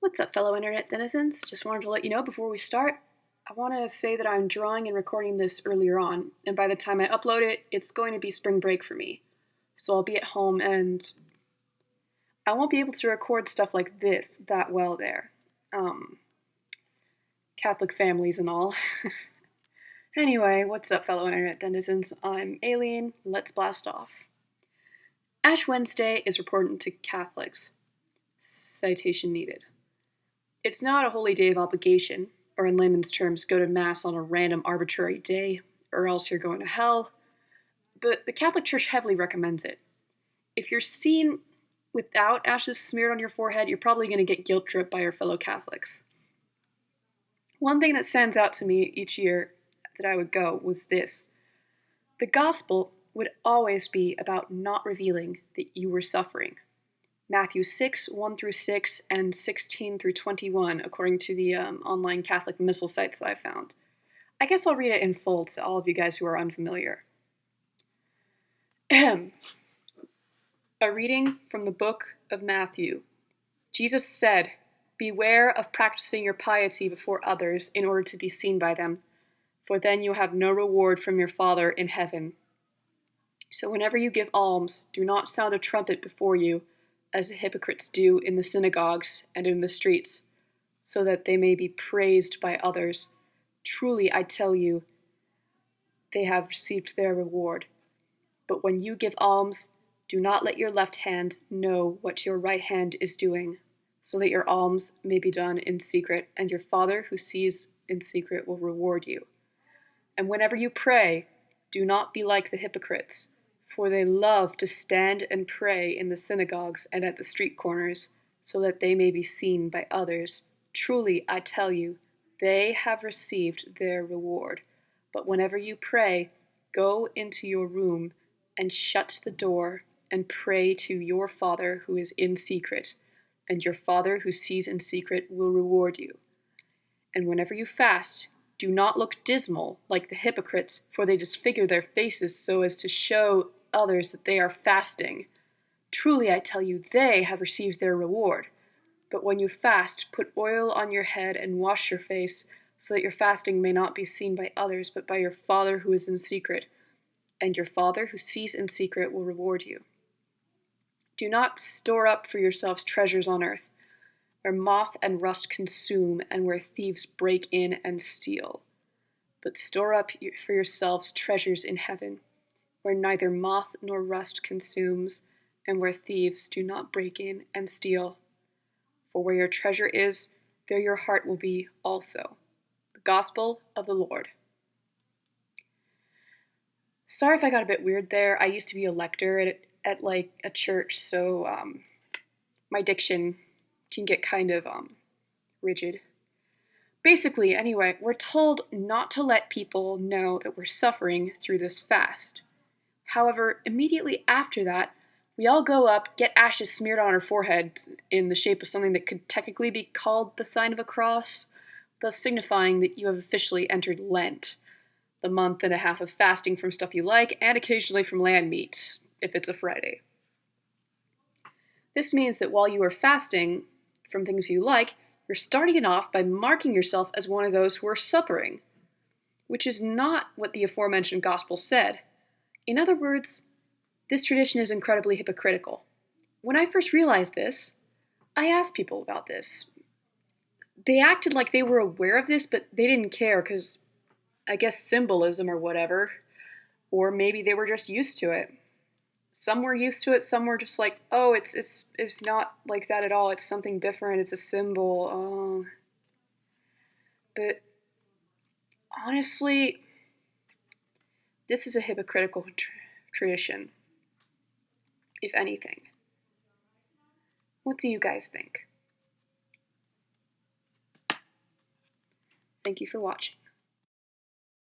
What's up, fellow internet denizens? Just wanted to let you know before we start, I want to say that I'm drawing and recording this earlier on, and by the time I upload it, it's going to be spring break for me. So I'll be at home and I won't be able to record stuff like this that well there. Catholic families and all. Anyway, what's up, fellow internet denizens? I'm Alien. Let's blast off. Ash Wednesday is important to Catholics. Citation needed. It's not a holy day of obligation, or in layman's terms, go to Mass on a random arbitrary day, or else you're going to hell, but the Catholic Church heavily recommends it. If you're seen without ashes smeared on your forehead, you're probably going to get guilt-tripped by your fellow Catholics. One thing that stands out to me each year that I would go was this. The gospel would always be about not revealing that you were suffering. Matthew 6, 1 through 6, and 16 through 21, according to the online Catholic missal site that I found. I guess I'll read it in full to all of you guys who are unfamiliar. A reading from the book of Matthew. Jesus said, "Beware of practicing your piety before others in order to be seen by them, for then you have no reward from your Father in heaven. So whenever you give alms, do not sound a trumpet before you, as the hypocrites do in the synagogues and in the streets, so that they may be praised by others. Truly, I tell you, they have received their reward. But when you give alms, do not let your left hand know what your right hand is doing, so that your alms may be done in secret, and your Father who sees in secret will reward you. And whenever you pray, do not be like the hypocrites, for they love to stand and pray in the synagogues and at the street corners, so that they may be seen by others. Truly, I tell you, they have received their reward. But whenever you pray, go into your room and shut the door and pray to your Father who is in secret, and your Father who sees in secret will reward you. And whenever you fast, do not look dismal like the hypocrites, for they disfigure their faces so as to show others that they are fasting. Truly, I tell you, they have received their reward. But when you fast, put oil on your head and wash your face, so that your fasting may not be seen by others, but by your Father who is in secret. And your Father who sees in secret will reward you. Do not store up for yourselves treasures on earth, where moth and rust consume, and where thieves break in and steal. But store up for yourselves treasures in heaven, where neither moth nor rust consumes, and where thieves do not break in and steal. For where your treasure is, there your heart will be also." The Gospel of the Lord. Sorry if I got a bit weird there. I used to be a lector at like a church, so my diction can get kind of rigid. Basically, anyway, we're told not to let people know that we're suffering through this fast. However, immediately after that, we all go up, get ashes smeared on our forehead in the shape of something that could technically be called the sign of a cross, thus signifying that you have officially entered Lent, the month and a half of fasting from stuff you like, and occasionally from lamb meat, if it's a Friday. This means that while you are fasting from things you like, you're starting it off by marking yourself as one of those who are suffering, which is not what the aforementioned gospel said. In other words, this tradition is incredibly hypocritical. When I first realized this, I asked people about this. They acted like they were aware of this, but they didn't care because, I guess, symbolism or whatever, or maybe they were just used to it. Some were used to it, some were just like, oh, it's not like that at all, it's something different, it's a symbol, oh. But honestly, this is a hypocritical tradition, if anything. What do you guys think? Thank you for watching.